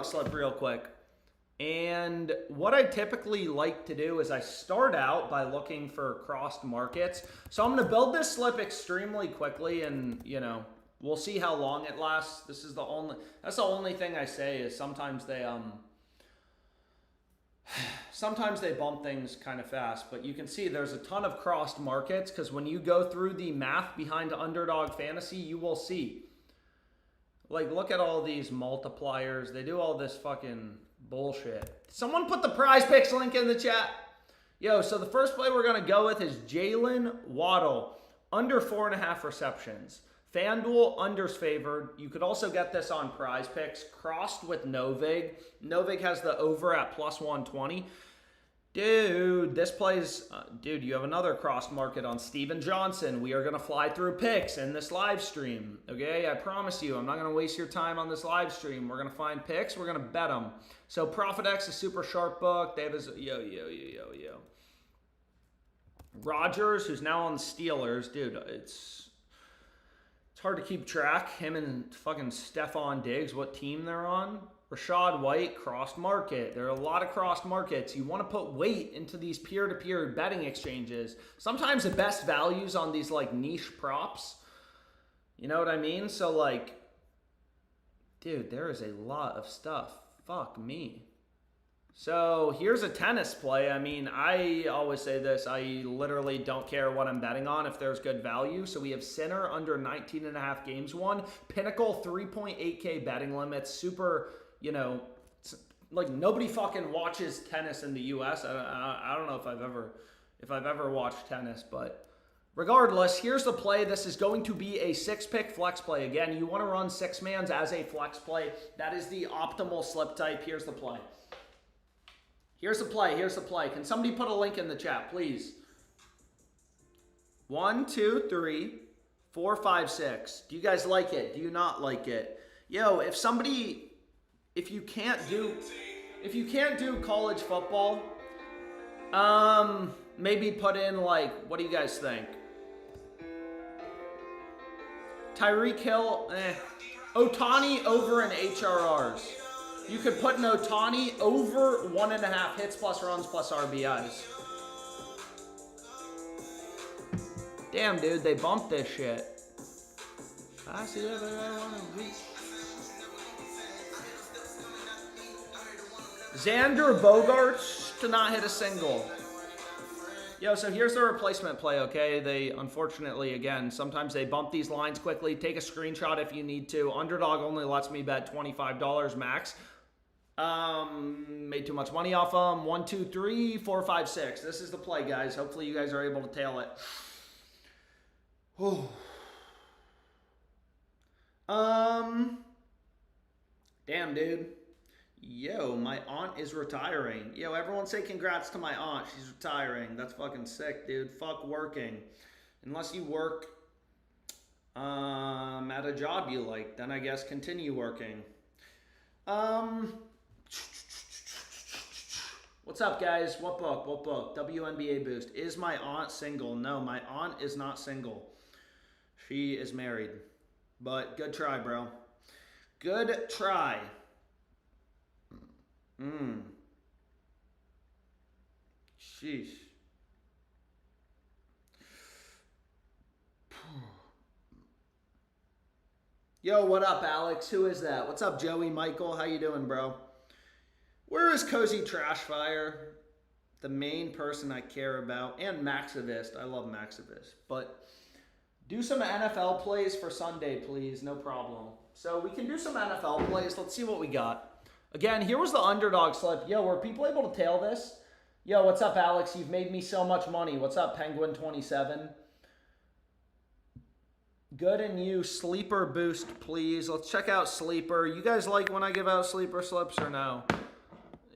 underdog slip real quick. And what I typically like to do is I start out by looking for crossed markets. So I'm going to build this slip extremely quickly, and we'll see how long it lasts. That's the only thing I say is sometimes they bump things kind of fast, but you can see there's a ton of crossed markets because when you go through the math behind underdog fantasy, you will see. Like, look at all these multipliers. They do all this fucking bullshit. Someone put the Prize Picks link in the chat. Yo, so the first play we're going to go with is Jalen Waddle, under 4.5 receptions. FanDuel, unders favored. You could also get this on Prize Picks, crossed with Novig. Novig has the over at plus 120. Dude, this plays... dude, you have another crossed market on Steven Johnson. We are going to fly through picks in this live stream. Okay, I promise you, I'm not going to waste your time on this live stream. We're going to find picks. We're going to bet them. So ProfitX, a super sharp book. Davis, yo. Rodgers, who's now on the Steelers. Dude, it's hard to keep track. Him and fucking Stephon Diggs, what team they're on. Rashad White, crossed market. There are a lot of crossed markets. You want to put weight into these peer-to-peer betting exchanges. Sometimes the best values on these like niche props. You know what I mean? So like, dude, there is a lot of stuff. Fuck me. So here's a tennis play. I mean, I always say this. I literally don't care what I'm betting on if there's good value. So we have Sinner under 19.5 games won. Pinnacle 3.8K betting limits. Super, like nobody fucking watches tennis in the U.S. I don't know if I've ever watched tennis, but regardless, here's the play. This is going to be a 6-pick flex play. Again, you want to run 6-mans as a flex play. That is the optimal slip type. Here's the play. Here's the play. Can somebody put a link in the chat, please? 1, 2, 3, 4, 5, 6. Do you guys like it? Do you not like it? Yo, if you can't do college football, maybe put in like, what do you guys think? Tyreek Hill, Otani over in HRRs. You could put an Otani over 1.5 hits plus runs plus RBIs. Damn, dude, they bumped this shit. I see everything I want to reach. Xander Bogaerts to not hit a single. Yo, so here's the replacement play, okay? They, unfortunately, again, sometimes they bump these lines quickly. Take a screenshot if you need to. Underdog only lets me bet $25 max. Made too much money off them. 1, 2, 3, 4, 5, 6. This is the play, guys. Hopefully you guys are able to tail it. Damn, dude. Yo, my aunt is retiring. Yo, everyone say congrats to my aunt. She's retiring. That's fucking sick, dude. Fuck working. Unless you work at a job you like, then I guess continue working. What's up, guys? What book? WNBA Boost. Is my aunt single? No, my aunt is not single. She is married. But good try, bro. Good try. Sheesh. Yo, what up, Alex? Who is that? What's up, Joey Michael? How you doing, bro? Where is Cozy Trashfire? The main person I care about. And Maxivist. I love Maxivist. But do some NFL plays for Sunday, please. No problem. So we can do some NFL plays. Let's see what we got. Again, here was the underdog slip. Yo, were people able to tail this? Yo, what's up, Alex? You've made me so much money. What's up, Penguin27? Good and you. Sleeper boost, please. Let's check out Sleeper. You guys like when I give out Sleeper slips or no?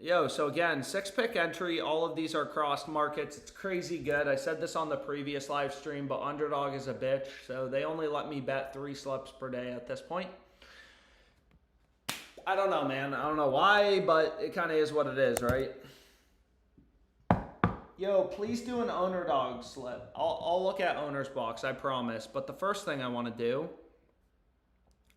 Yo, so again, 6-pick entry. All of these are crossed markets. It's crazy good. I said this on the previous live stream, but underdog is a bitch. So they only let me bet 3 slips per day at this point. I don't know, man. I don't know why, but it kind of is what it is, right? Yo, please do an owner dog slip. I'll look at owner's box, I promise. But the first thing I want to do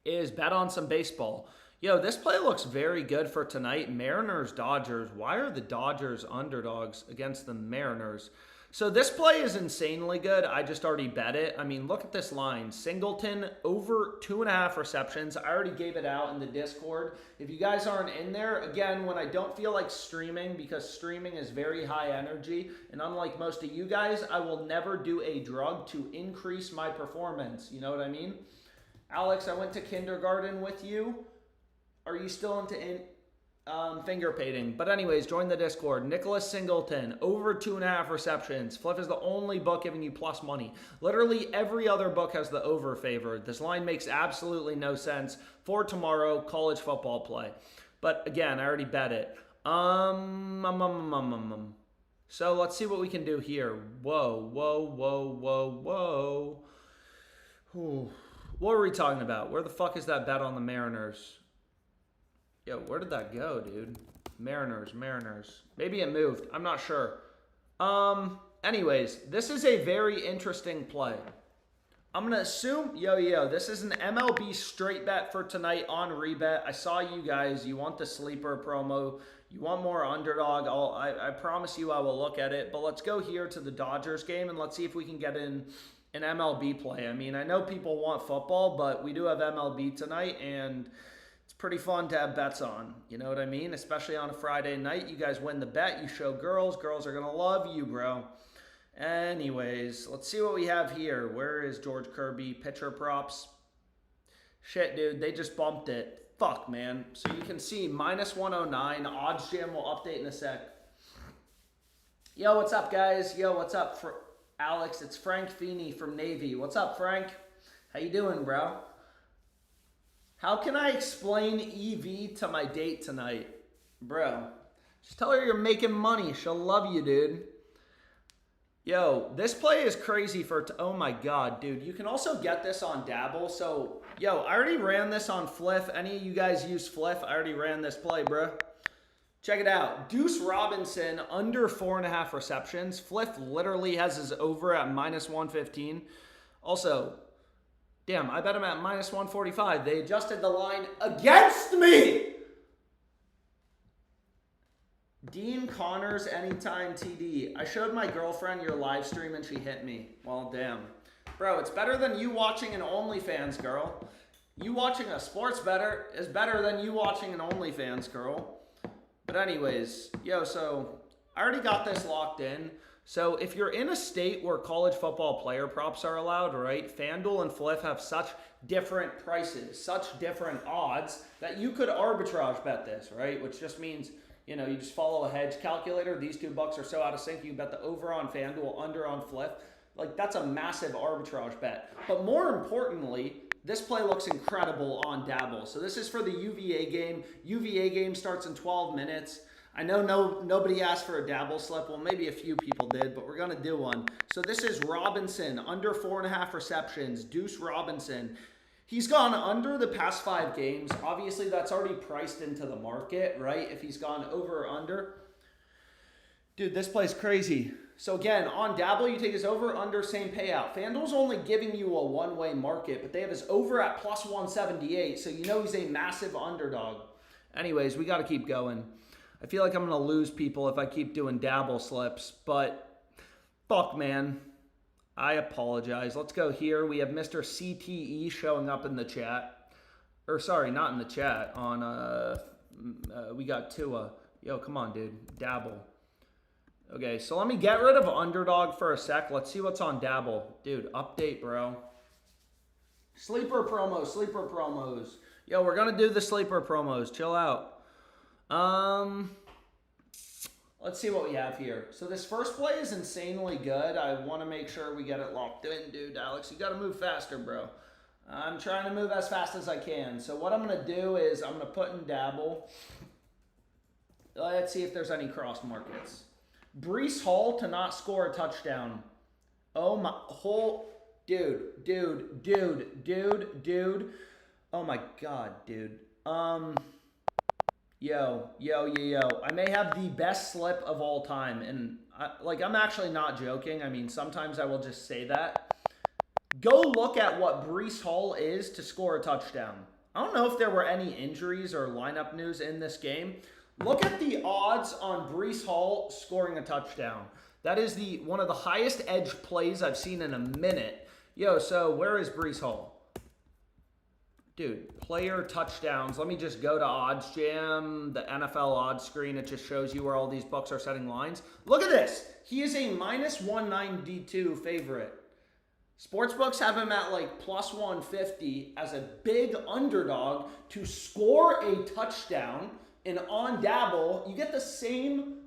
is bet on some baseball. Yo, this play looks very good for tonight. Mariners, Dodgers. Why are the Dodgers underdogs against the Mariners? So this play is insanely good. I just already bet it. I mean, look at this line. Singleton over 2.5 receptions. I already gave it out in the Discord. If you guys aren't in there, again, when I don't feel like streaming, because streaming is very high energy, and unlike most of you guys, I will never do a drug to increase my performance. You know what I mean? Alex, I went to kindergarten with you. Are you still into finger painting? But anyways, join the Discord. Nicholas Singleton, over 2.5 receptions. Fliff is the only book giving you plus money. Literally every other book has the over favored. This line makes absolutely no sense for tomorrow, college football play. But again, I already bet it. So let's see what we can do here. Whoa. What are we talking about? Where the fuck is that bet on the Mariners? Yo, where did that go, dude? Mariners. Maybe it moved. I'm not sure. Anyways, this is a very interesting play. I'm going to assume, this is an MLB straight bet for tonight on Rebet. I saw you guys. You want the sleeper promo. You want more underdog. I promise you I will look at it. But let's go here to the Dodgers game, and let's see if we can get in an MLB play. I mean, I know people want football, but we do have MLB tonight, and it's pretty fun to have bets on. You know what I mean? Especially on a Friday night. You guys win the bet. You show girls. Girls are going to love you, bro. Anyways, let's see what we have here. Where is George Kirby? Pitcher props. Shit, dude. They just bumped it. Fuck, man. So you can see minus 109. Odds Jam will update in a sec. Yo, what's up, guys? Yo, what's up for Alex? It's Frank Feeney from Navy. What's up, Frank? How you doing, bro? How can I explain EV to my date tonight? Bro, just tell her you're making money. She'll love you, dude. Yo, this play is crazy for... oh my god, dude. You can also get this on Dabble. So, yo, I already ran this on Fliff. Any of you guys use Fliff? I already ran this play, bro. Check it out. Deuce Robinson, under 4.5 receptions. Fliff literally has his over at minus 115. Also, damn, I bet him at minus 145. They adjusted the line against me! Dean Connors, anytime TD. I showed my girlfriend your live stream and she hit me. Well, damn. Bro, it's better than you watching an OnlyFans, girl. You watching a sports better is better than you watching an OnlyFans, girl. But anyways, yo, so I already got this locked in. So if you're in a state where college football player props are allowed, right, FanDuel and Fliff have such different prices, such different odds, that you could arbitrage bet this, right? Which just means... you know, you just follow a hedge calculator. These two bucks are so out of sync. You bet the over on FanDuel, under on Fliff. Like, that's a massive arbitrage bet. But more importantly, this play looks incredible on Dabble. So this is for the UVA game. UVA game starts in 12 minutes. I know nobody asked for a Dabble slip. Well, maybe a few people did, but we're going to do one. So this is Robinson, under 4.5 receptions. Deuce Robinson. He's gone under the past 5 games. Obviously, that's already priced into the market, right? If he's gone over or under. Dude, this play's crazy. So again, on Dabble, you take his over, under, same payout. FanDuel's only giving you a one-way market, but they have his over at plus 178, so you know he's a massive underdog. Anyways, we got to keep going. I feel like I'm going to lose people if I keep doing Dabble slips, but fuck, man. I apologize. Let's go here. We have Mr. CTE showing up in the chat. Or sorry, not in the chat. On we got Tua. Yo, come on, dude. Dabble. Okay, so let me get rid of underdog for a sec. Let's see what's on Dabble. Dude, update, bro. Sleeper promos. Yo, we're gonna do the sleeper promos. Chill out. Let's see what we have here. So this first play is insanely good. I want to make sure we get it locked in, dude. Alex, you got to move faster, bro. I'm trying to move as fast as I can. So what I'm going to do is I'm going to put in Dabble. Let's see if there's any cross markets. Breece Hall to not score a touchdown. Oh my, dude. Oh my God, dude. Yo. I may have the best slip of all time. And, I'm actually not joking. I mean, sometimes I will just say that. Go look at what Breece Hall is to score a touchdown. I don't know if there were any injuries or lineup news in this game. Look at the odds on Breece Hall scoring a touchdown. That is one of the highest edge plays I've seen in a minute. Yo, so where is Breece Hall? Dude, player touchdowns. Let me just go to Odds Jam, the NFL odds screen. It just shows you where all these books are setting lines. Look at this. He is a minus 192 favorite. Sportsbooks have him at like plus 150 as a big underdog to score a touchdown. And on Dabble, you get the same.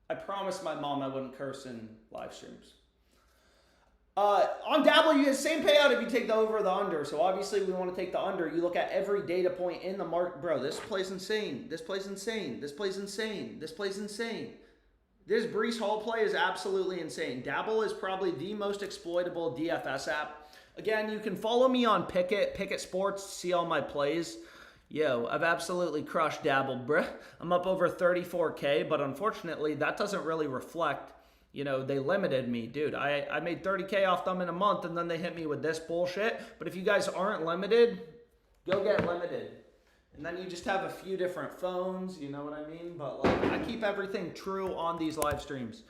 I promised my mom I wouldn't curse in live streams. On Dabble, you get the same payout if you take the over or the under. So obviously we want to take the under. You look at every data point in the market. Bro, this play's insane. This play's insane. This play's insane. This play's insane. This Breece Hall play is absolutely insane. Dabble is probably the most exploitable DFS app. Again, you can follow me on Pickett Sports to see all my plays. Yo, I've absolutely crushed Dabble, bruh. I'm up over 34K, but unfortunately, that doesn't really reflect, they limited me. Dude, I made 30K off them in a month, and then they hit me with this bullshit. But if you guys aren't limited, go get limited. And then you just have a few different phones, you know what I mean? But I keep everything true on these live streams.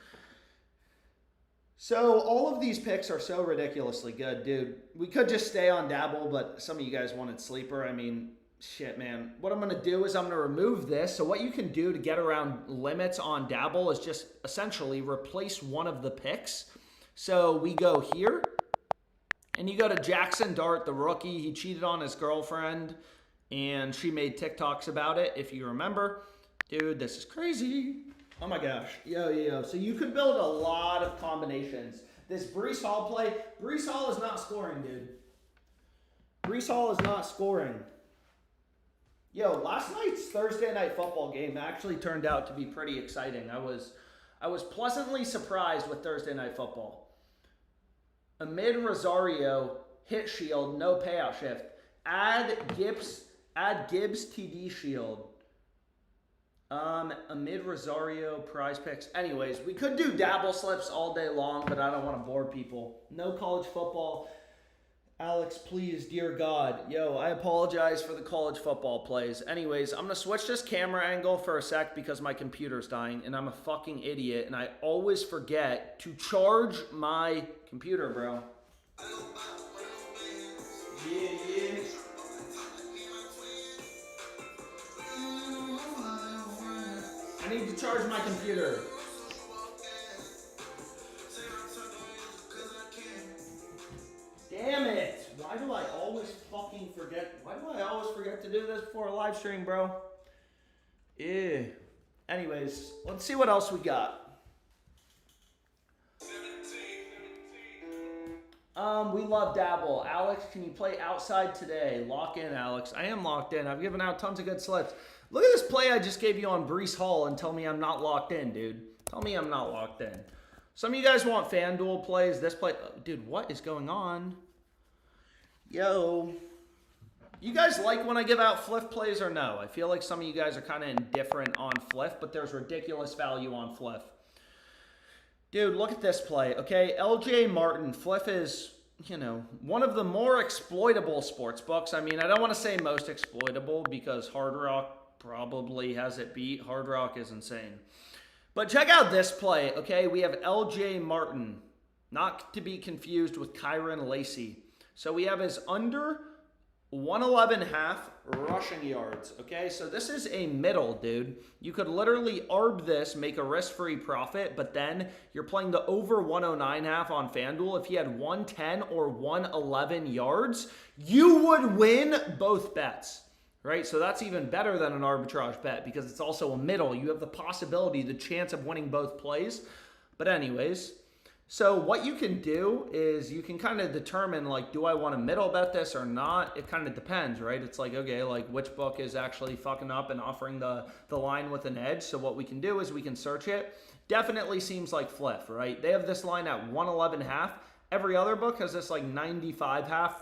So all of these picks are so ridiculously good, dude. We could just stay on Dabble, but some of you guys wanted Sleeper. I mean, shit, man. What I'm going to do is I'm going to remove this. So what you can do to get around limits on Dabble is just essentially replace one of the picks. So we go here, and you go to Jackson Dart, the rookie. He cheated on his girlfriend, and she made TikToks about it, if you remember. Dude, this is crazy. Oh my gosh. Yo. So you could build a lot of combinations. This Breece Hall play, Breece Hall is not scoring, dude. Breece Hall is not scoring. Yo, last night's Thursday night football game actually turned out to be pretty exciting. I was pleasantly surprised with Thursday night football. Amid Rosario, hit shield, no payout shift. Add Gibbs TD shield. Amid Rosario, prize picks. Anyways, we could do Dabble slips all day long, but I don't want to bore people. No college football. Alex, please, dear God. Yo, I apologize for the college football plays. Anyways, I'm going to switch this camera angle for a sec because my computer's dying, and I'm a fucking idiot, and I always forget to charge my computer, bro. Yeah. I need to charge my computer. Damn it! Why do I always fucking forget? Why do I always forget to do this before a live stream, bro? Ew. Anyways, let's see what else we got. We love Dabble. Alex, can you play outside today? Lock in, Alex. I am locked in. I've given out tons of good slips. Look at this play I just gave you on Breece Hall and tell me I'm not locked in, dude. Tell me I'm not locked in. Some of you guys want FanDuel plays. This play, dude, what is going on? Yo. You guys like when I give out Fliff plays or no? I feel like some of you guys are kind of indifferent on Fliff, but there's ridiculous value on Fliff. Dude, look at this play, okay? LJ Martin, Fliff is, one of the more exploitable sports books. I mean, I don't want to say most exploitable because Hard Rock probably has it beat. Hard Rock is insane. But check out this play, okay? We have LJ Martin, not to be confused with Kyron Lacey. So we have his under 111.5 rushing yards, okay? So this is a middle, dude. You could literally arb this, make a risk-free profit, but then you're playing the over 109.5 on FanDuel. If he had 110 or 111 yards, you would win both bets, right? So that's even better than an arbitrage bet because it's also a middle. You have the possibility, the chance of winning both plays. But anyways, so what you can do is you can kind of determine, like, do I want to middle bet this or not? It kind of depends, right? It's like, okay, like which book is actually fucking up and offering the line with an edge. So what we can do is we can search it. Definitely seems like Fliff, right? They have this line at 111.5. Every other book has this like 95.5,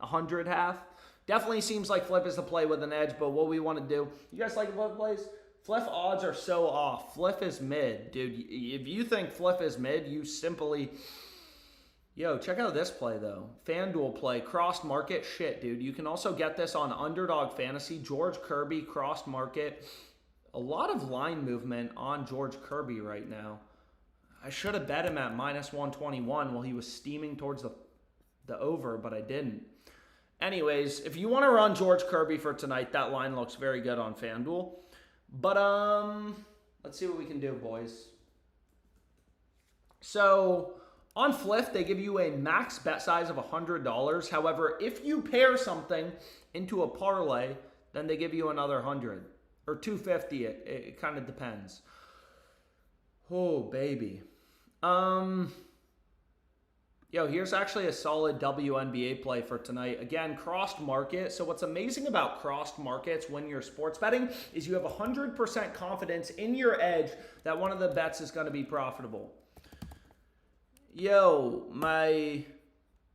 100.5. Definitely seems like Fliff is the play with an edge, but what we want to do, you guys like Fliff plays? Fliff odds are so off. Fliff is mid, dude. If you think Fliff is mid, you simply Yo, check out this play though. FanDuel play, crossed market. Shit, dude. You can also get this on Underdog Fantasy. George Kirby, crossed market. A lot of line movement on George Kirby right now. I should have bet him at minus 121 while he was steaming towards the over, but I didn't. Anyways, if you want to run George Kirby for tonight, that line looks very good on FanDuel. But let's see what we can do, boys. So on Fliff, they give you a max bet size of $100. However, if you pair something into a parlay, then they give you another 100 or 250. It kind of depends. Oh, baby. Yo, here's actually a solid WNBA play for tonight. Again, crossed market. So what's amazing about crossed markets when you're sports betting is you have 100% confidence in your edge that one of the bets is going to be profitable. Yo,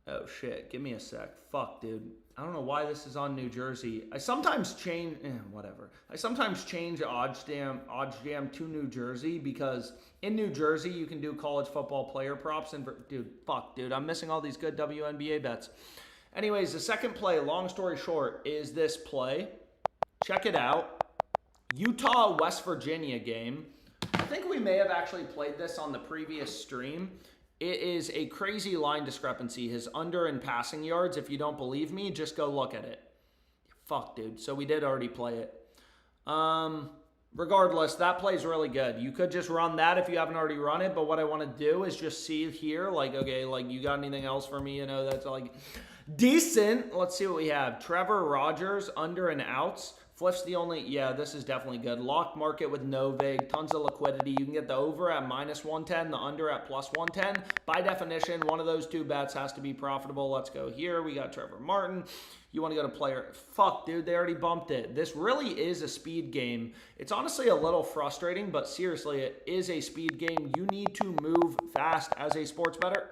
oh shit, give me a sec. Fuck, dude. I don't know why this is on New Jersey. I sometimes change, whatever. I sometimes change OddsJam to New Jersey because in New Jersey you can do college football player props and dude, I'm missing all these good WNBA bets. Anyways, the second play, long story short, is this play. Check it out. Utah, West Virginia game. I think we may have actually played this on the previous stream. It is a crazy line discrepancy. His under and passing yards. If you don't believe me, just go look at it. Fuck, dude. So we did already play it. Regardless, that play's really good. You could just run that if you haven't already run it. But what I want to do is just see here, like, okay, like, you got anything else for me? You know, that's like decent. Let's see what we have. Trevor Rogers, under and outs. Fliff's the only, yeah, this is definitely good. Locked market with no vig, tons of liquidity. You can get the over at minus 110, the under at plus 110. By definition, one of those two bets has to be profitable. Let's go here. We got Trevor Martin. You want to go to player. Fuck, dude, they already bumped it. This really is a speed game. It's honestly a little frustrating, but seriously, it is a speed game. You need to move fast as a sports bettor.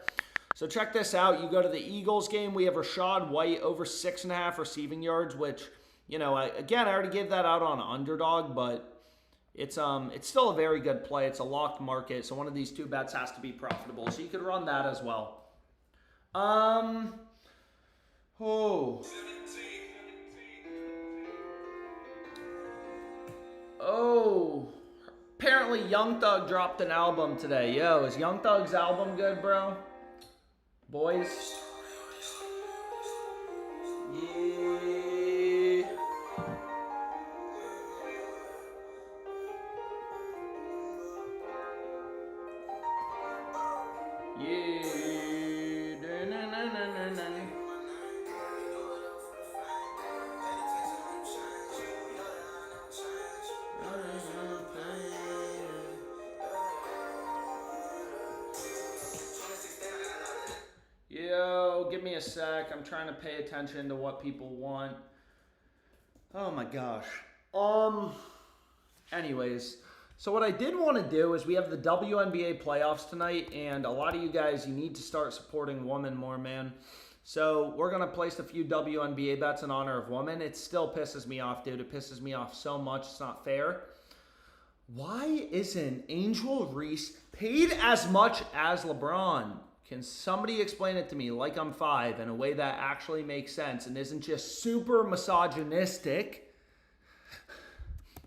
So check this out. You go to the Eagles game. We have Rachaad White over 6.5 receiving yards, which, you know, I already gave that out on Underdog, but it's still a very good play. It's a locked market, so one of these two bets has to be profitable. So you could run that as well. Apparently Young Thug dropped an album today. Yo, is Young Thug's album good, bro? Boys? Yeah. Yo, give me a sec. I'm trying to pay attention to what people want. Oh my gosh. Anyways, so what I did want to do is we have the WNBA playoffs tonight, and a lot of you guys, you need to start supporting women more, man. So we're going to place a few WNBA bets in honor of women. It still pisses me off, dude. It pisses me off so much. It's not fair. Why isn't Angel Reese paid as much as LeBron? Can somebody explain it to me like I'm 5 in a way that actually makes sense and isn't just super misogynistic?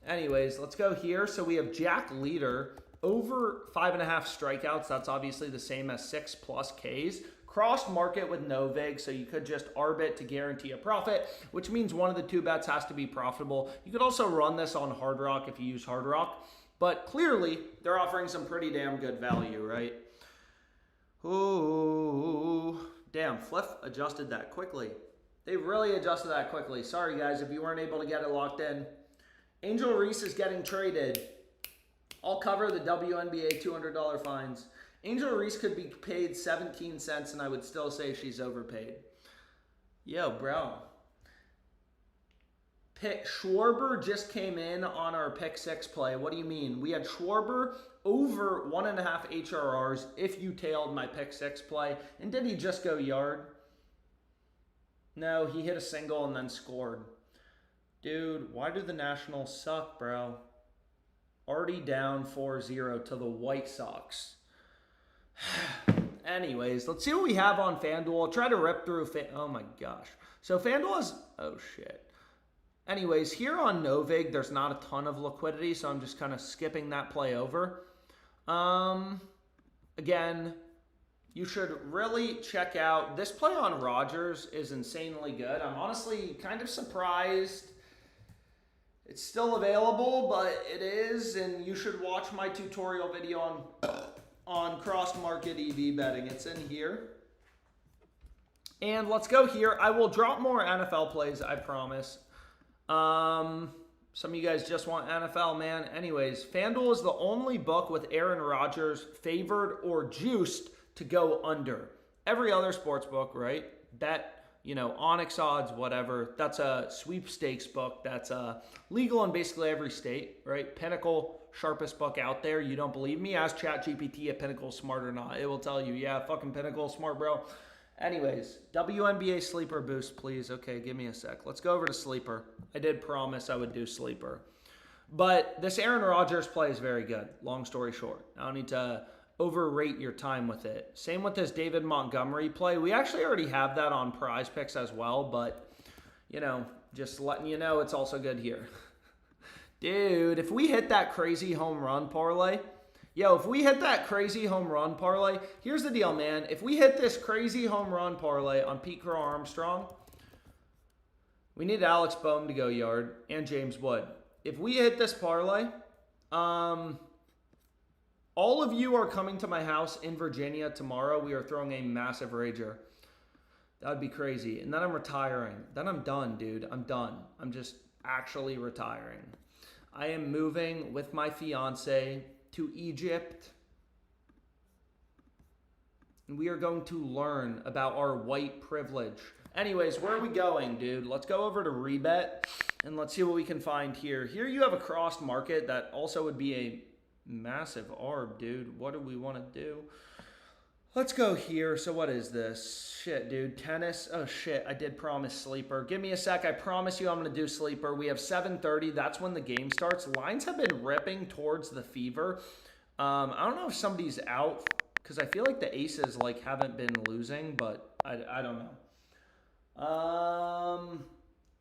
Anyways, let's go here. So we have Jack Leader over 5.5 strikeouts. That's obviously the same as 6+ Ks. Crossed market with no vig, so you could just arbit to guarantee a profit, which means one of the two bets has to be profitable. You could also run this on Hard Rock if you use Hard Rock, but clearly they're offering some pretty damn good value, right? Ooh, damn, Fliff adjusted that quickly. They really adjusted that quickly. Sorry, guys, if you weren't able to get it locked in. Angel Reese is getting traded. I'll cover the WNBA $200 fines. Angel Reese could be paid 17 cents, and I would still say she's overpaid. Yo, bro. Schwarber just came in on our pick 6 play. What do you mean? We had Schwarber over 1.5 HRRs if you tailed my pick 6 play. And did he just go yard? No, he hit a single and then scored. Dude, why do the Nationals suck, bro? Already down 4-0 to the White Sox. Anyways, let's see what we have on FanDuel. I'll try to rip through. Oh my gosh. So FanDuel is. Oh shit. Anyways, here on Novig, there's not a ton of liquidity, so I'm just kind of skipping that play over. Again, you should really check out this play on Rodgers is insanely good. I'm honestly kind of surprised it's still available, but it is, and you should watch my tutorial video on cross-market EV betting. It's in here. And let's go here. I will drop more NFL plays, I promise. Some of you guys just want NFL, man. Anyways, FanDuel is the only book with Aaron Rodgers favored or juiced to go under. Every other sports book, right? Bet, Onyx odds, whatever. That's a sweepstakes book. That's legal in basically every state, right? Pinnacle, sharpest book out there. You don't believe me? Ask ChatGPT if Pinnacle's smart or not. It will tell you, yeah, fucking Pinnacle, smart, bro. Anyways, WNBA Sleeper Boost, please. Okay, give me a sec. Let's go over to Sleeper. I did promise I would do Sleeper. But this Aaron Rodgers play is very good, long story short. I don't need to overrate your time with it. Same with this David Montgomery play. We actually already have that on Prize Picks as well, but, just letting you know it's also good here. Dude, if we hit that crazy home run parlay... if we hit that crazy home run parlay, here's the deal, man. If we hit this crazy home run parlay on Pete Crow Armstrong, we need Alex Boehm to go yard and James Wood. If we hit this parlay, all of you are coming to my house in Virginia tomorrow. We are throwing a massive rager. That would be crazy. And then I'm retiring. Then I'm done, dude. I'm done. I'm just actually retiring. I am moving with my fiance to Egypt, and we are going to learn about our white privilege. Anyways, where are we going, dude? Let's go over to Rebet, and let's see what we can find here. Here you have a crossed market that also would be a massive ARB, dude. What do we want to do? Let's go here. So what is this? Shit, dude. Tennis. Oh, shit. I did promise Sleeper. Give me a sec. I promise you I'm going to do Sleeper. We have 7:30. That's when the game starts. Lines have been ripping towards the Fever. I don't know if somebody's out because I feel like the Aces haven't been losing, but I don't know.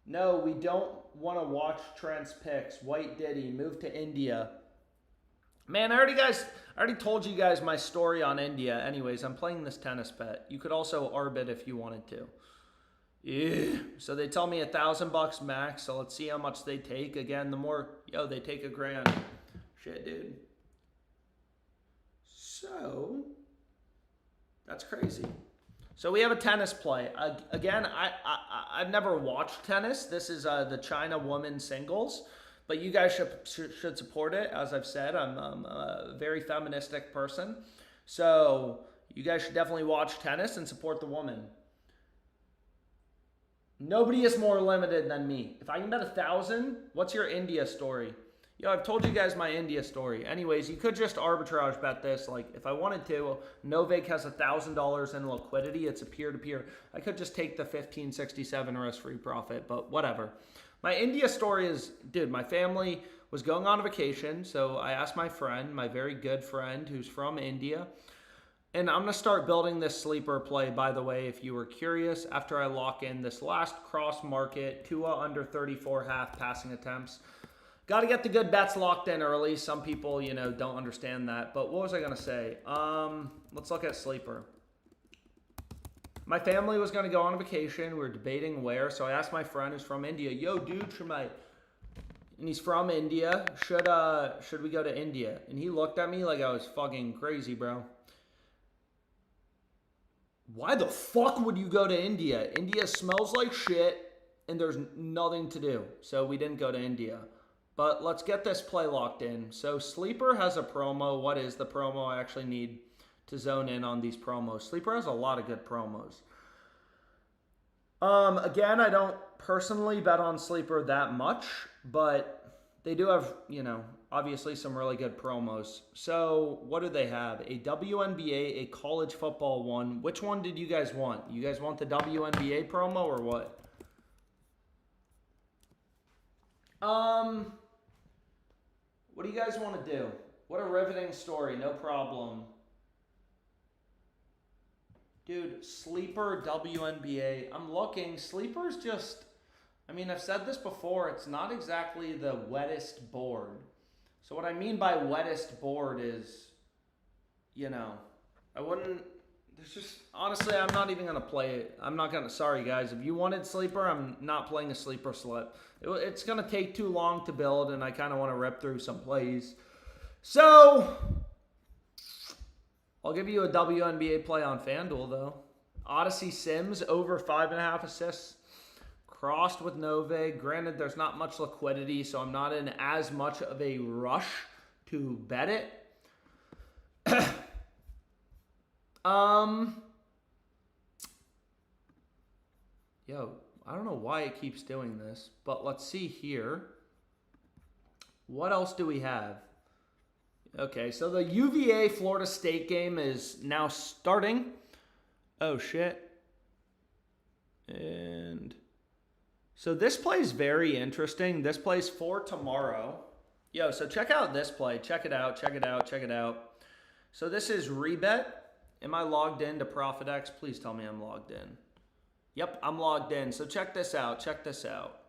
No, we don't want to watch Trent's picks. White Diddy. Move to India. Man, I already told you guys my story on India. Anyways, I'm playing this tennis bet. You could also ARB it if you wanted to. Yeah. So they tell me $1,000 max. So let's see how much they take. Again, the more, they take $1,000. Shit, dude. So that's crazy. So we have a tennis play. Again, I've never watched tennis. This is the China woman singles. But you guys should support it. As I've said, I'm a very feministic person. So you guys should definitely watch tennis and support the woman. Nobody is more limited than me. If I can bet 1,000, what's your India story? I've told you guys my India story. Anyways, you could just arbitrage bet this. If I wanted to, Novig has $1,000 in liquidity. It's a peer-to-peer. I could just take the 1567 risk-free profit, but whatever. My India story is, dude, my family was going on a vacation, so I asked my friend, my very good friend who's from India, and I'm going to start building this sleeper play, by the way, if you were curious, after I lock in this last cross market, Tua under 34 half passing attempts. Got to get the good bets locked in early. Some people, don't understand that, but what was I going to say? Let's look at sleeper. My family was going to go on a vacation. We were debating where. So I asked my friend who's from India, yo, dude, and he's from India. Should we go to India? And he looked at me like I was fucking crazy, bro. Why the fuck would you go to India? India smells like shit and there's nothing to do. So we didn't go to India. But let's get this play locked in. So Sleeper has a promo. What is the promo? I actually need to zone in on these promos. Sleeper has a lot of good promos. Again, I don't personally bet on Sleeper that much, but they do have, obviously some really good promos. So what do they have? A WNBA, a college football one. Which one did you guys want? You guys want the WNBA promo or what? What do you guys want to do? What a riveting story. No problem. Dude, sleeper WNBA. I'm looking. Sleeper's just, I mean, I've said this before. It's not exactly the wettest board. So what I mean by wettest board is, you know, I wouldn't, there's just, honestly, I'm not even going to play it. I'm not going to, sorry guys. If you wanted sleeper, I'm not playing a sleeper slip. It's going to take too long to build, and I kind of want to rip through some plays. So, I'll give you a WNBA play on FanDuel, though. Odyssey Sims, over 5.5 assists. Crossed with Nove. Granted, there's not much liquidity, so I'm not in as much of a rush to bet it. Yo, I don't know why it keeps doing this, but let's see here. What else do we have? Okay, so the UVA Florida State game is now starting. Oh, shit. And so this play is very interesting. This play's for tomorrow. Yo, so check out this play. Check it out, check it out, check it out. So this is Rebet. Am I logged in to ProfitX? Please tell me I'm logged in. Yep, I'm logged in. So check this out, check this out.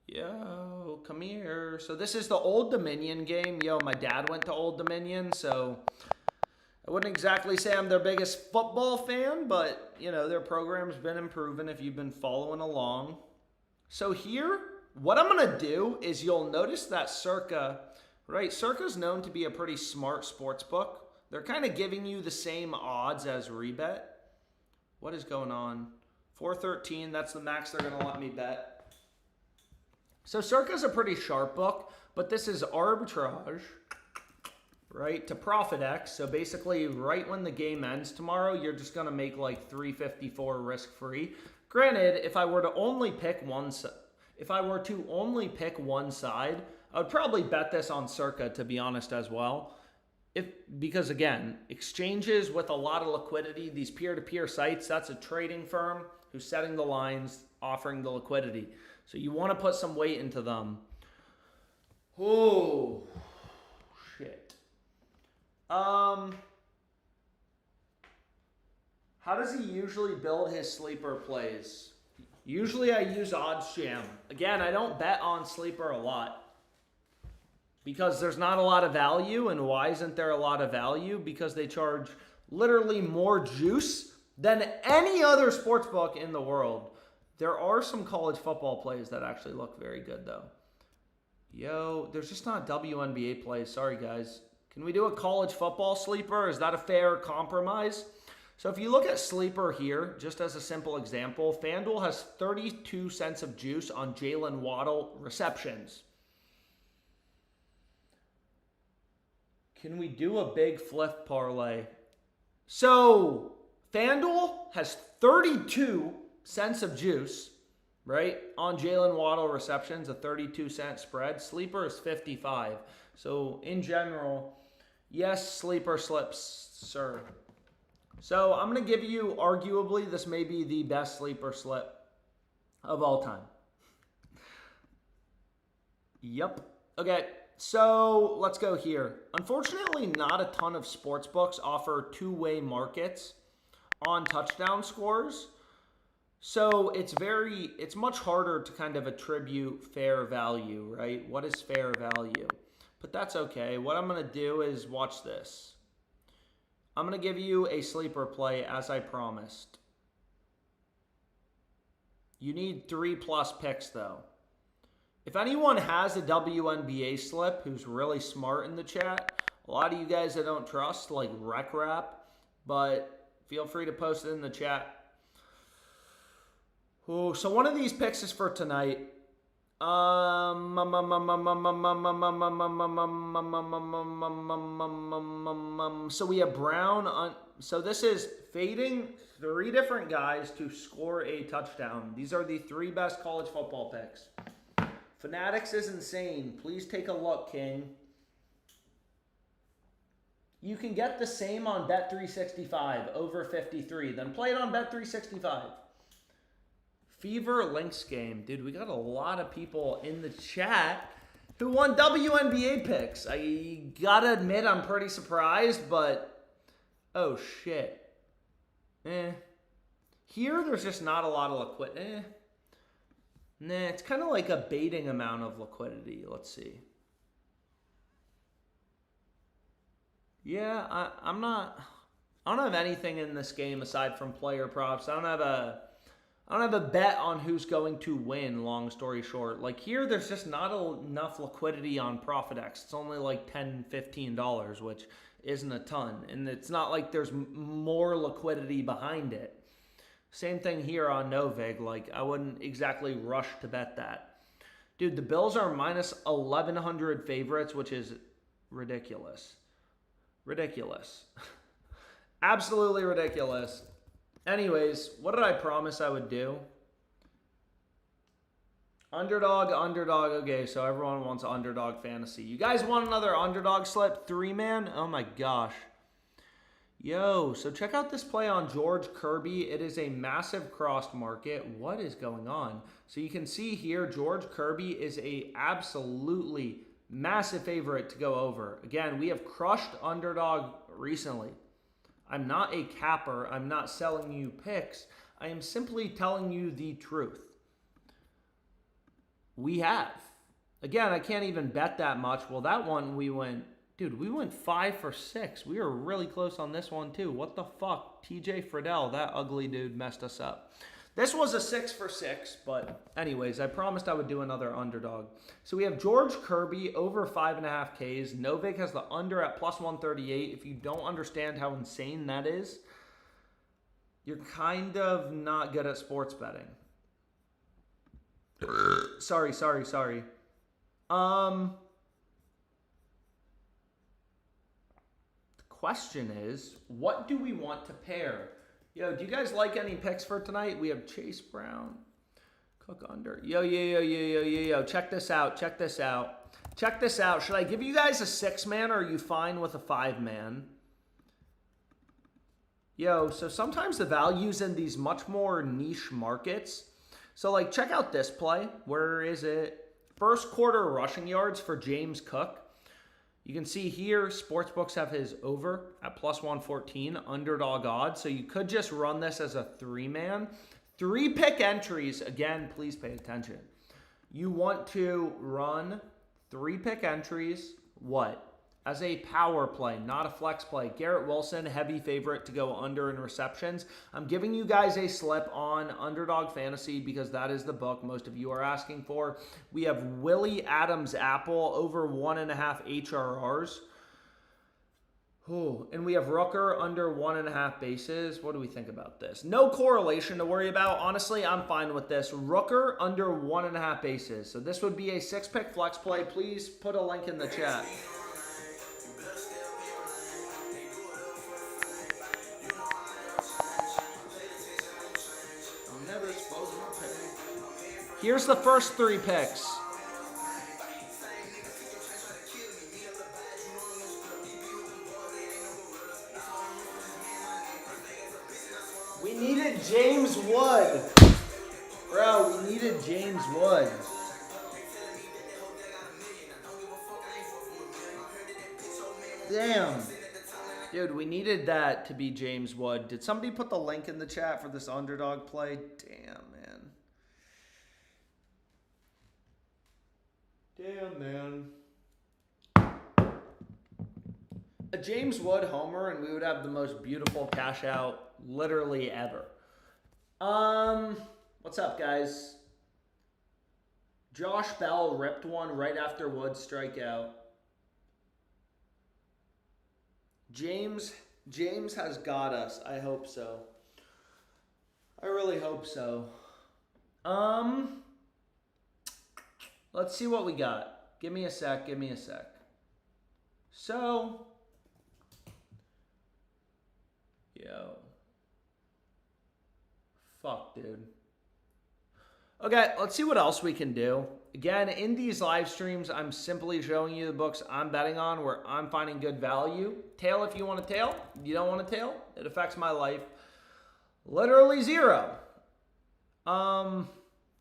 Yo, come here. So this is the Old Dominion game. Yo, my dad went to Old Dominion, so I wouldn't exactly say I'm their biggest football fan, but, you know, their program's been improving if you've been following along. So here, what I'm going to do is you'll notice that Circa, right? Circa's known to be a pretty smart sports book. They're kind of giving you the same odds as Rebet. What is going on? 413, that's the max they're going to let me bet. So Circa's a pretty sharp book, but this is arbitrage, right, to ProfitX. So basically, right when the game ends tomorrow, you're just going to make like 354 risk-free. Granted, if I were to only pick one side, I would probably bet this on Circa, to be honest, as well. Because again, exchanges with a lot of liquidity, these peer-to-peer sites, that's a trading firm who's setting the lines, offering the liquidity. So you want to put some weight into them. Oh, shit. How does he usually build his sleeper plays? Usually I use OddsJam. Again, I don't bet on sleeper a lot because there's not a lot of value. And why isn't there a lot of value? Because they charge literally more juice than any other sports book in the world. There are some college football plays that actually look very good, though. Yo, there's just not WNBA plays. Sorry, guys. Can we do a college football sleeper? Is that a fair compromise? So if you look at sleeper here, just as a simple example, FanDuel has 32 cents of juice on Jalen Waddle receptions. Can we do a big flip parlay? So FanDuel has 32 cents of juice, right, on Jalen Waddle receptions, a 32-cent spread. Sleeper is 55. So in general, yes, sleeper slips, sir. So I'm going to give you, arguably, this may be the best sleeper slip of all time. Yep. Okay, so let's go here. Unfortunately, not a ton of sports books offer two-way markets on touchdown scores. So it's much harder to kind of attribute fair value, right? What is fair value? But that's okay. What I'm going to do is watch this. I'm going to give you a sleeper play as I promised. You need 3+ picks though. If anyone has a WNBA slip who's really smart in the chat, a lot of you guys I don't trust, like RecRap, but feel free to post it in the chat. Ooh, so one of these picks is for tonight. So we have Brown on. So this is fading 3 different guys to score a touchdown. These are the 3 best college football picks. Fanatics is insane. Please take a look, King. You can get the same on Bet365 over 53. Then play it on Bet365. Fever Lynx game. Dude, we got a lot of people in the chat who won WNBA picks. I gotta admit, I'm pretty surprised, but oh shit. Here, there's just not a lot of liquidity. Nah, it's kind of like a baiting amount of liquidity. Let's see. Yeah, I'm not. I don't have anything in this game aside from player props. I don't have a bet on who's going to win, long story short. Like here, there's just not enough liquidity on ProfitX. It's only like $10, $15, which isn't a ton. And it's not like there's more liquidity behind it. Same thing here on Novig. Like, I wouldn't exactly rush to bet that. Dude, the Bills are minus 1,100 favorites, which is ridiculous. Ridiculous. Absolutely ridiculous. Anyways, what did I promise I would do? Underdog. Okay, so everyone wants underdog fantasy. You guys want another underdog slip? 3-man? Oh my gosh. Yo, so check out this play on George Kirby. It is a massive crossed market. What is going on? So you can see here, George Kirby is a absolutely massive favorite to go over. Again, we have crushed underdog recently. I'm not a capper. I'm not selling you picks. I am simply telling you the truth. We have. Again, I can't even bet that much. Well, that one we went... Dude, we went 5 for 6. We were really close on this one, too. What the fuck? TJ Friedel, that ugly dude, messed us up. This was a 6 for 6, but anyways, I promised I would do another underdog. So we have George Kirby over 5.5 Ks. Novik has the under at plus 138. If you don't understand how insane that is, you're kind of not good at sports betting. Sorry. Question is, what do we want to pair? Yo, do you guys like any picks for tonight? We have Chase Brown, Cook under. Yo. Check this out. Should I give you guys a 6-man or are you fine with a 5-man? Yo, so sometimes the value's in these much more niche markets. So like, check out this play. Where is it? First quarter rushing yards for James Cook. You can see here, sportsbooks have his over at plus 114, underdog odds. So you could just run this as a 3-man. 3-pick entries, again, please pay attention. You want to run 3-pick entries, what? As a power play, not a flex play. Garrett Wilson, heavy favorite to go under in receptions. I'm giving you guys a slip on Underdog Fantasy because that is the book most of you are asking for. We have Willie Adams Apple over 1.5 HRRs. Ooh, and we have Rooker under 1.5 bases. What do we think about this? No correlation to worry about. Honestly, I'm fine with this. Rooker under 1.5 bases. So this would be a 6-pick flex play. Please put a link in the chat. Here's the first 3 picks. We needed James Wood. Bro, we needed James Wood. Damn. Dude, we needed that to be James Wood. Did somebody put the link in the chat for this underdog play? Damn, man. A James Wood homer and we would have the most beautiful cash out literally ever. What's up, guys? Josh Bell ripped one right after Wood strikeout. James has got us. I hope so. I really hope so. Let's see what we got. Give me a sec. So, yo. Fuck, dude. Okay, let's see what else we can do. Again, in these live streams, I'm simply showing you the books I'm betting on where I'm finding good value. Tail if you want to tail. You don't want to tail. It affects my life. Literally 0.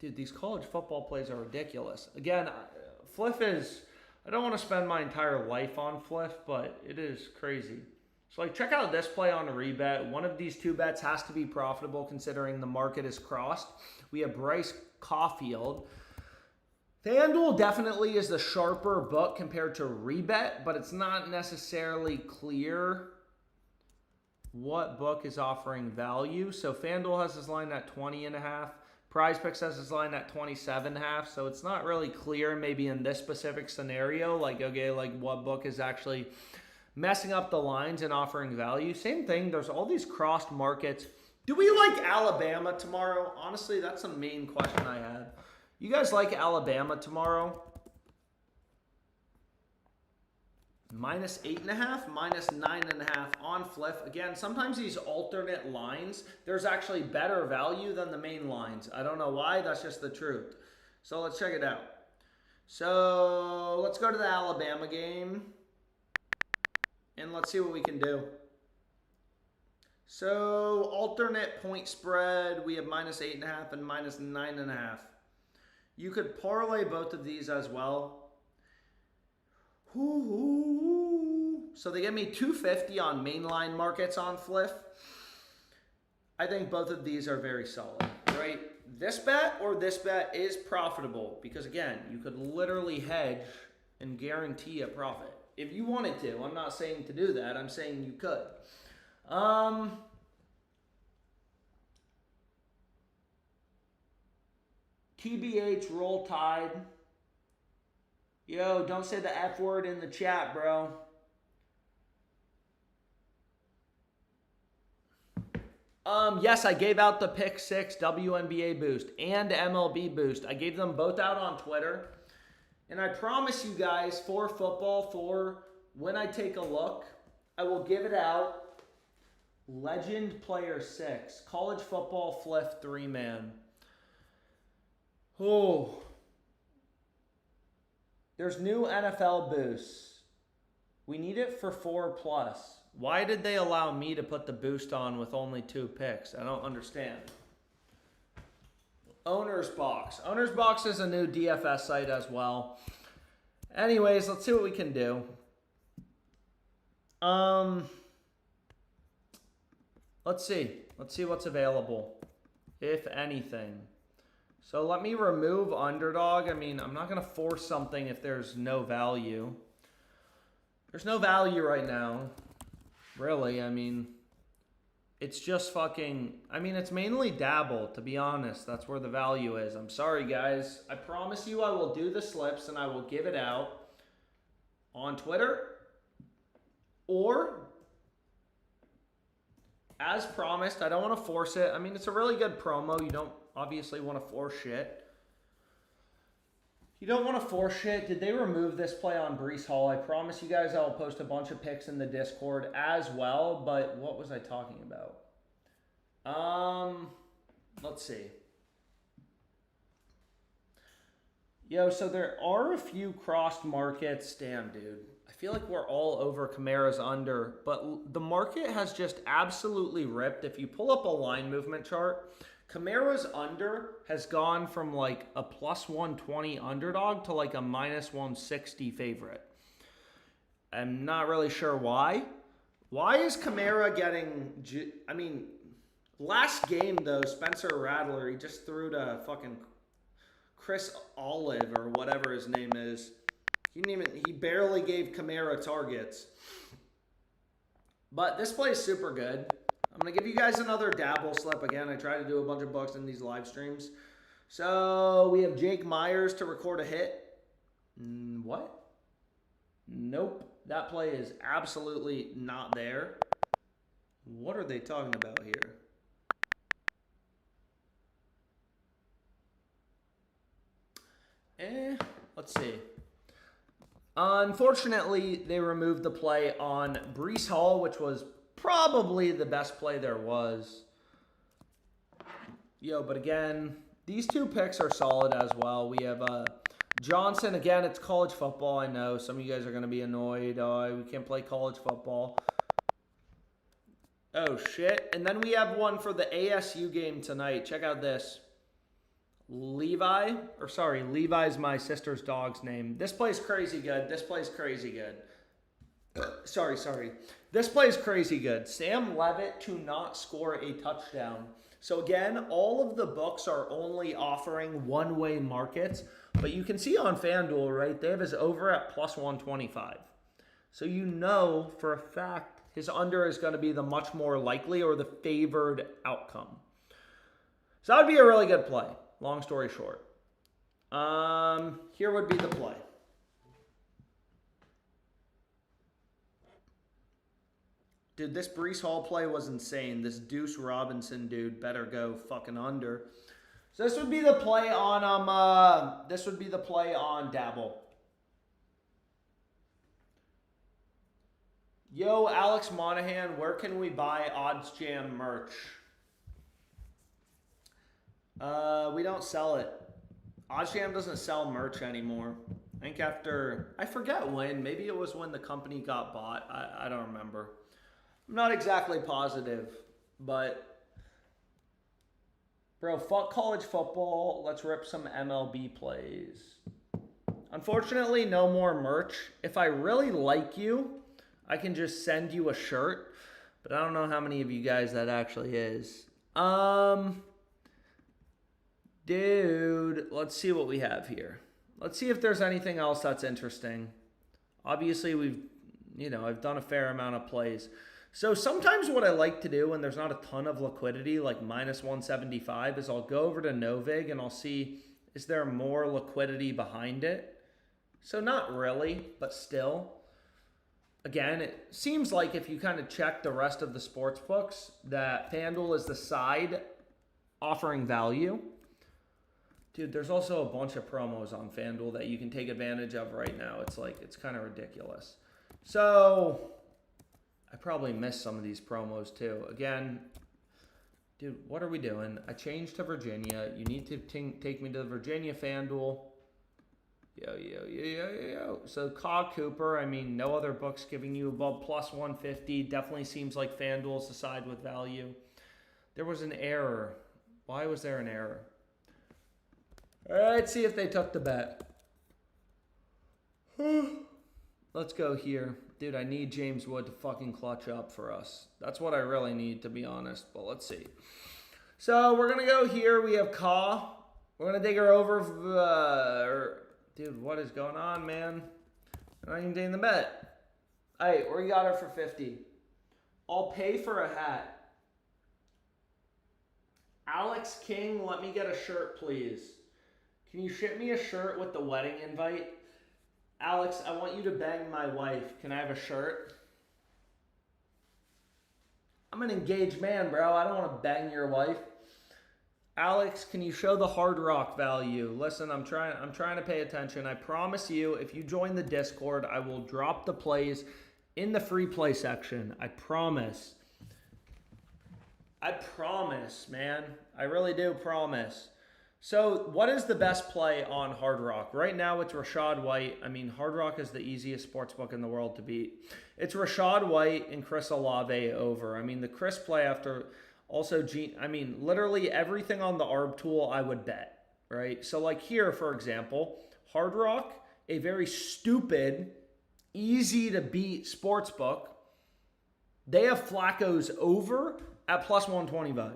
Dude, these college football plays are ridiculous. Again, Fliff is... I don't want to spend my entire life on Fliff, but it is crazy. So like check out this play on a rebet. One of these two bets has to be profitable considering the market is crossed. We have Bryce Caulfield. FanDuel definitely is the sharper book compared to rebet, but it's not necessarily clear what book is offering value. So FanDuel has this line at 20.5. PrizePicks has this line at 27.5. So it's not really clear maybe in this specific scenario, like, okay, like what book is actually messing up the lines and offering value. Same thing, there's all these crossed markets. Do we like Alabama tomorrow? Honestly, that's the main question I had. You guys like Alabama tomorrow? -8.5, -9.5 on Fliff. Again, sometimes these alternate lines, there's actually better value than the main lines. I don't know why, that's just the truth. So let's check it out. So let's go to the Alabama game. And let's see what we can do. So alternate point spread, we have -8.5 and -9.5. You could parlay both of these as well. So they give me 250 on mainline markets on Fliff. I think both of these are very solid, right? This bet or this bet is profitable because again, you could literally hedge and guarantee a profit. If you wanted to, I'm not saying to do that, I'm saying you could. TBH, Roll Tide. Yo, don't say the F word in the chat, bro. Yes, I gave out the Pick 6 WNBA boost and MLB boost. I gave them both out on Twitter. And I promise you guys, for football, for when I take a look, I will give it out. Legend Player 6. College Football Fliff 3-man. Oh. There's new NFL boosts. We need it for 4+. Why did they allow me to put the boost on with only 2 picks? I don't understand. Owner's Box. Owner's Box is a new DFS site as well. Anyways, let's see what we can do. Let's see. Let's see what's available, if anything. So let me remove underdog. I mean, I'm not going to force something if there's no value. There's no value right now. Really, I mean, it's just fucking, I mean, it's mainly Dabble, to be honest. That's where the value is. I'm sorry, guys. I promise you I will do the slips and I will give it out on Twitter or as promised. I don't want to force it. I mean, it's a really good promo. You don't obviously want to force shit. You don't want to force shit. Did they remove this play on Breece Hall? I promise you guys I'll post a bunch of picks in the Discord as well. But what was I talking about? Let's see. Yo, so there are a few crossed markets. Damn, dude. I feel like we're all over Kamara's under. But the market has just absolutely ripped. If you pull up a line movement chart, Kamara's under has gone from like a +120 underdog to like a -160 favorite. I'm not really sure why. Why is Kamara getting... I mean, last game though, Spencer Rattler, he just threw to fucking Chris Olive or whatever his name is. He barely gave Kamara targets. But this play is super good. I'm going to give you guys another Dabble slip again. I try to do a bunch of books in these live streams. So we have Jake Myers to record a hit. What? Nope. That play is absolutely not there. What are they talking about here? Let's see. Unfortunately, they removed the play on Breece Hall, which was probably the best play there was. Yo, but again, these two picks are solid as well. We have Johnson. Again, it's college football. I know some of you guys are going to be annoyed. We can't play college football. Oh, shit. And then we have one for the ASU game tonight. Check out this. Levi's my sister's dog's name. This play's crazy good. This play's crazy good. Sorry. This play is crazy good. Sam Levitt to not score a touchdown. So again, all of the books are only offering one-way markets, but you can see on FanDuel, right, they have his over at plus 125. So you know for a fact his under is going to be the much more likely or the favored outcome. So that would be a really good play, long story short. Here would be the play. Dude, this Breece Hall play was insane. This Deuce Robinson dude better go fucking under. So this would be the play on Dabble. Yo, Alex Monahan, where can we buy Odds Jam merch? We don't sell it. Odds Jam doesn't sell merch anymore. I think I forget when. Maybe it was when the company got bought. I don't remember. I'm not exactly positive, but bro, fuck college football. Let's rip some MLB plays. Unfortunately, no more merch. If I really like you, I can just send you a shirt, but I don't know how many of you guys that actually is. Dude, let's see what we have here. Let's see if there's anything else that's interesting. Obviously, I've done a fair amount of plays. So sometimes what I like to do when there's not a ton of liquidity, like minus 175, is I'll go over to Novig and I'll see, is there more liquidity behind it? So not really, but still. Again, it seems like if you kind of check the rest of the sports books, that FanDuel is the side offering value. Dude, there's also a bunch of promos on FanDuel that you can take advantage of right now. It's kind of ridiculous. So I probably missed some of these promos too. Again, dude, what are we doing? I changed to Virginia. You need to take me to the Virginia FanDuel. Yo. So Cog Cooper, I mean, no other books giving you above plus 150. Definitely seems like FanDuel's the side with value. There was an error. Why was there an error? All right, let's see if they took the bet. Let's go here. Dude, I need James Wood to fucking clutch up for us. That's what I really need, to be honest. But let's see. So we're going to go here. We have Ka. We're going to take her over. Dude, what is going on, man? I'm not even taking the bet. All right, we got her for 50. I'll pay for a hat. Alex King, let me get a shirt, please. Can you ship me a shirt with the wedding invite? Alex, I want you to bang my wife. Can I have a shirt? I'm an engaged man, bro. I don't want to bang your wife. Alex, can you show the Hard Rock value? Listen, I'm trying to pay attention. I promise you, if you join the Discord, I will drop the plays in the free play section. I promise. I promise, man. I really do promise. So what is the best play on Hard Rock? Right now it's Rachaad White. I mean, Hard Rock is the easiest sports book in the world to beat. It's Rachaad White and Chris Olave over. I mean, the Chris play after also, literally everything on the ARB tool I would bet, right? So like here, for example, Hard Rock, a very stupid, easy to beat sports book. They have Flacco's over at plus 125.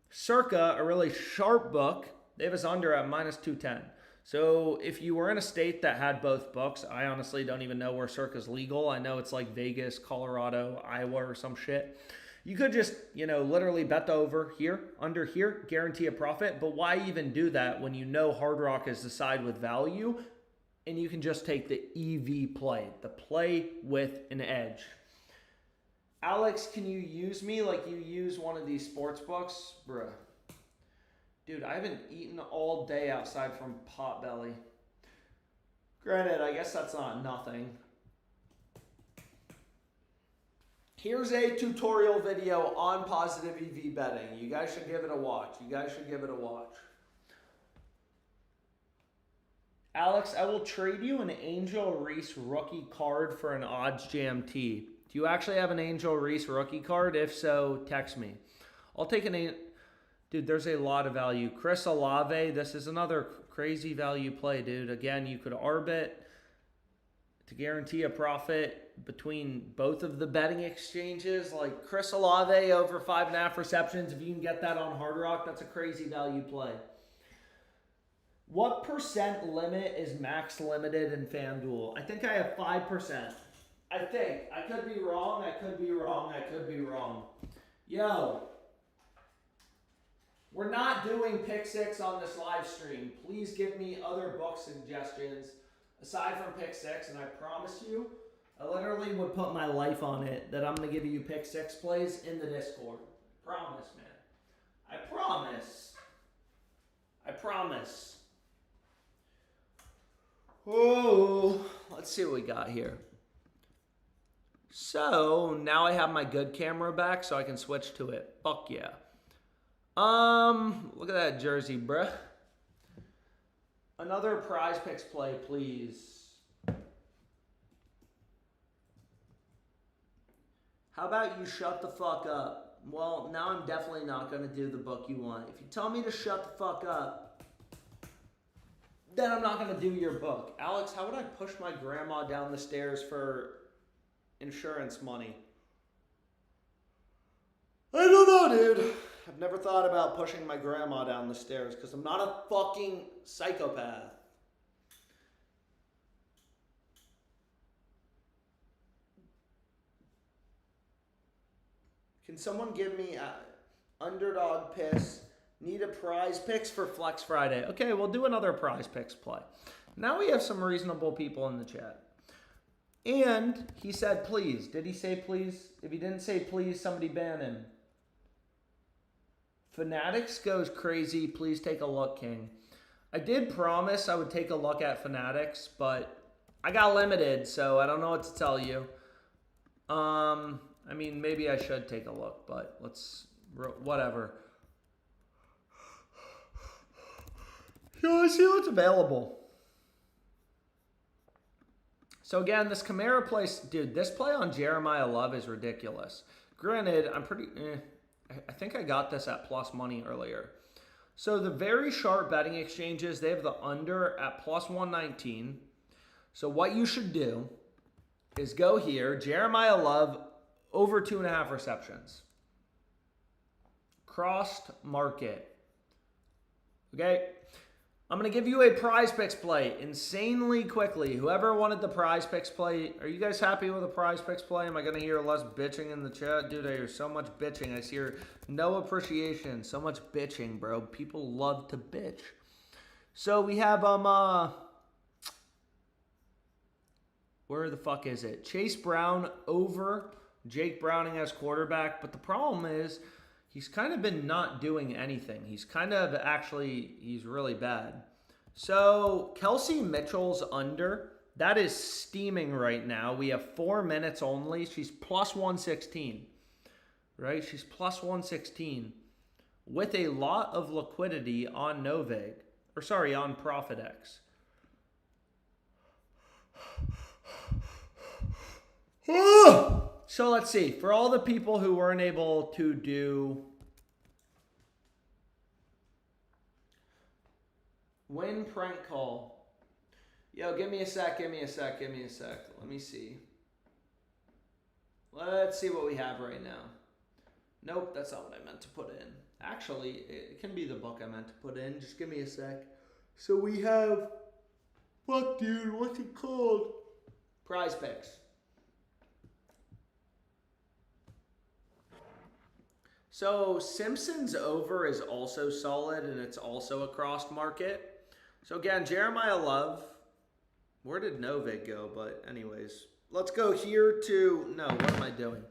Circa, a really sharp book, they have us under at minus 210. So if you were in a state that had both books, I honestly don't even know where Circa's legal. I know it's like Vegas, Colorado, Iowa, or some shit. You could just, literally bet the over here, under here, guarantee a profit. But why even do that when you know Hard Rock is the side with value and you can just take the EV play, the play with an edge? Alex, can you use me like you use one of these sports books? Bruh. Dude, I haven't eaten all day outside from Potbelly. Granted, I guess that's not nothing. Here's a tutorial video on positive EV betting. You guys should give it a watch. Alex, I will trade you an Angel Reese rookie card for an Odds Jam tee. Do you actually have an Angel Reese rookie card? If so, text me. I'll take Dude, there's a lot of value. Chris Olave, this is another crazy value play, dude. Again, you could ARB it. to guarantee a profit between both of the betting exchanges. Like Chris Olave over 5.5 receptions. If you can get that on Hard Rock, that's a crazy value play. What percent limit is max limited in FanDuel? I think I have 5%. I think. I could be wrong. I could be wrong. I could be wrong. Yo. We're not doing Pick 6 on this live stream. Please give me other book suggestions aside from Pick 6, and I promise you, I literally would put my life on it that I'm going to give you Pick 6 plays in the Discord. Promise, man. I promise. I promise. Oh, let's see what we got here. So, now I have my good camera back so I can switch to it. Fuck yeah. Look at that jersey, bruh. Another Prize Picks play, please. How about you shut the fuck up? Well, now I'm definitely not going to do the book you want. If you tell me to shut the fuck up, then I'm not going to do your book. Alex, how would I push my grandma down the stairs for insurance money? I don't know, dude. I've never thought about pushing my grandma down the stairs because I'm not a fucking psychopath. Can someone give me a underdog piss? Need a Prize Picks for Flex Friday. Okay, we'll do another Prize Picks play. Now we have some reasonable people in the chat. And he said please. Did he say please? If he didn't say please, somebody ban him. Fanatics goes crazy. Please take a look, King. I did promise I would take a look at Fanatics, but I got limited, so I don't know what to tell you. I mean, maybe I should take a look, but whatever. Let's see what's available. So again, this Kamara play, dude, this play on Jeremiah Love is ridiculous. Granted, I think I got this at plus money earlier. So the very sharp betting exchanges, they have the under at plus 119. So what you should do is go here, Jeremiah Love over 2.5 receptions. Crossed market. Okay? I'm going to give you a Prize Picks play insanely quickly. Whoever wanted the Prize Picks play, are you guys happy with the Prize Picks play? Am I going to hear less bitching in the chat? Dude, I hear so much bitching. I hear no appreciation. So much bitching, bro. People love to bitch. So we have, where the fuck is it? Chase Brown over Jake Browning as quarterback. But the problem is, he's kind of been not doing anything. He's really bad. So, Kelsey Mitchell's under. That is steaming right now. We have 4 minutes only. She's plus 116. Right? She's plus 116. With a lot of liquidity on Novig. On ProfitX. So let's see. For all the people who weren't able to do win prank call. Yo, give me a sec. Let me see. Let's see what we have right now. Nope, that's not what I meant to put in. Actually, it can be the book I meant to put in. Just give me a sec. So we have, fuck dude, what's it called? Prize Picks. So Simpsons over is also solid, and it's also a crossed market. So again, Jeremiah Love. Where did Novig go? But anyways, let's go here to, no, what am I doing?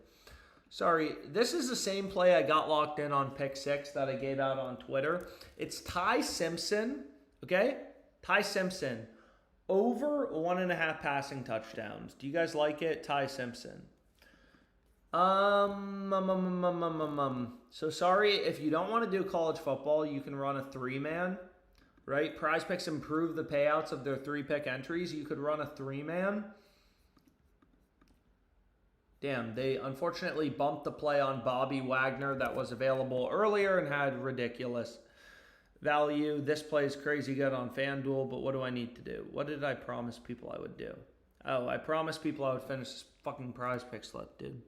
Sorry, this is the same play I got locked in on Pick 6 that I gave out on Twitter. It's Ty Simpson, okay? Ty Simpson, over 1.5 passing touchdowns. Do you guys like it? Ty Simpson. So sorry, if you don't want to do college football, you can run a 3-man, right? Prize Picks improve the payouts of their 3-pick entries. You could run a 3-man. Damn, they unfortunately bumped the play on Bobby Wagner that was available earlier and had ridiculous value. This play is crazy good on FanDuel, but what do I need to do? What did I promise people I would do? Oh, I promised people I would finish this fucking prize pick slip, dude.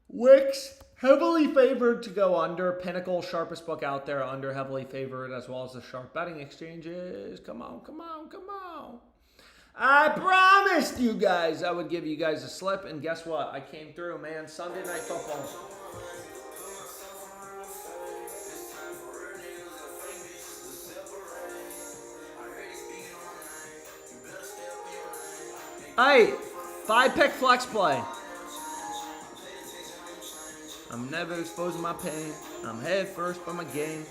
Wicks, heavily favored to go under. Pinnacle, sharpest book out there, under heavily favored, as well as the sharp betting exchanges. Come on, come on, come on. I promised you guys I would give you guys a slip, and guess what? I came through, man. Sunday Night Football. Hey, 5-pick flex play. I'm never exposing my pain. I'm head first by my game.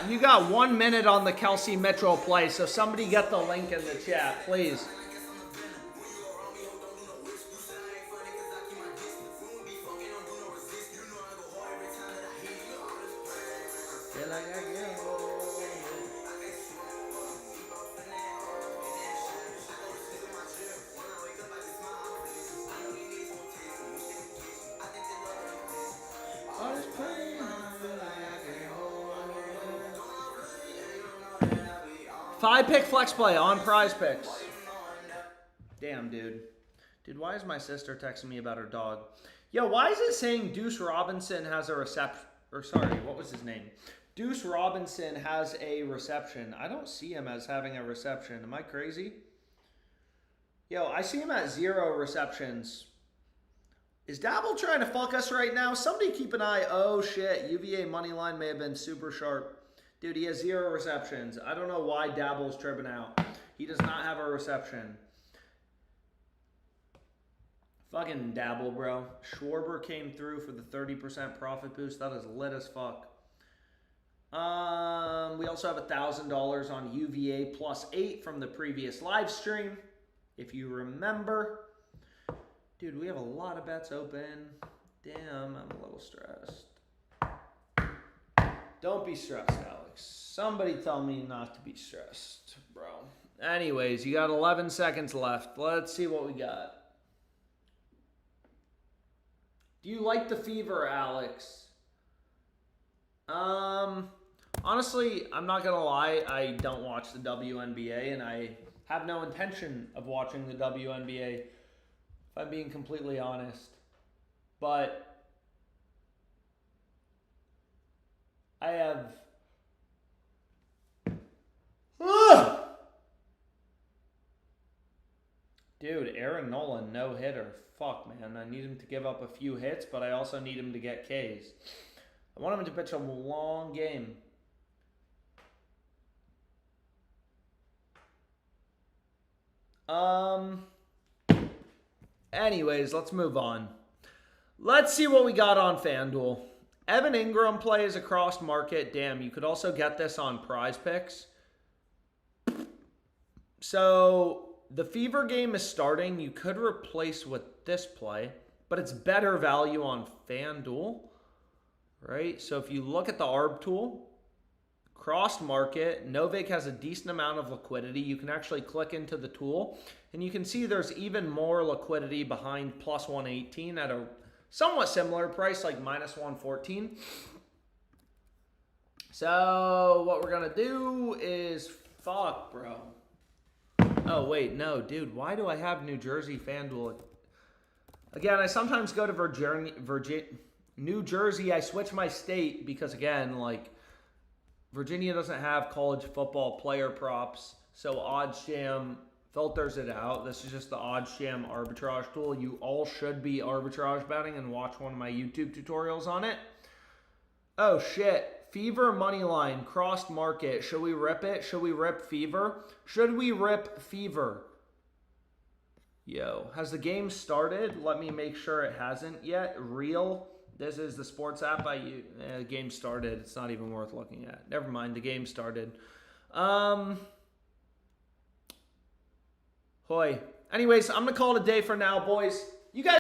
You got 1 minute on the Kelsey Mitchell play, so somebody get the link in the chat, please. Five-pick flex play on Prize Picks. Damn, dude. Dude, why is my sister texting me about her dog? Yo, why is it saying Deuce Robinson has a reception? Or sorry, what was his name? Deuce Robinson has a reception. I don't see him as having a reception. Am I crazy? Yo, I see him at 0 receptions. Is Dabble trying to fuck us right now? Somebody keep an eye. Oh, shit. UVA money line may have been super sharp. Dude, he has 0 receptions. I don't know why Dabble's tripping out. He does not have a reception. Fucking Dabble, bro. Schwarber came through for the 30% profit boost. That is lit as fuck. We also have $1,000 on UVA plus 8 from the previous live stream, if you remember. Dude, we have a lot of bets open. Damn, I'm a little stressed. Don't be stressed, Alex. Somebody tell me not to be stressed, bro. Anyways, you got 11 seconds left. Let's see what we got. Do you like the fever, Alex? Honestly, I'm not going to lie. I don't watch the WNBA, and I have no intention of watching the WNBA, if I'm being completely honest. But I have... Dude, Aaron Nolan, no hitter. Fuck, man. I need him to give up a few hits, but I also need him to get Ks. I want him to pitch a long game. Anyways, let's move on. Let's see what we got on FanDuel. Evan Ingram plays across market. Damn, you could also get this on Prize Picks. So the fever game is starting. You could replace with this play, but it's better value on FanDuel, right? So if you look at the ARB tool, crossed market, Novak has a decent amount of liquidity. You can actually click into the tool, and you can see there's even more liquidity behind plus 118 at a somewhat similar price, like minus 114. So what we're going to do is, fuck, bro. Oh, wait, no, dude. Why do I have New Jersey FanDuel? Again, I sometimes go to New Jersey. I switch my state because, again, like, Virginia doesn't have college football player props, so OddsJam filters it out. This is just the OddsJam arbitrage tool. You all should be arbitrage betting and watch one of my YouTube tutorials on it. Oh, shit. Fever money line, crossed market. Should we rip it? Should we rip Fever? Should we rip Fever? Yo, has the game started? Let me make sure it hasn't yet. Real. This is the sports app I use. The game started. It's not even worth looking at. Never mind. The game started. Hoy. Anyways, I'm going to call it a day for now, boys.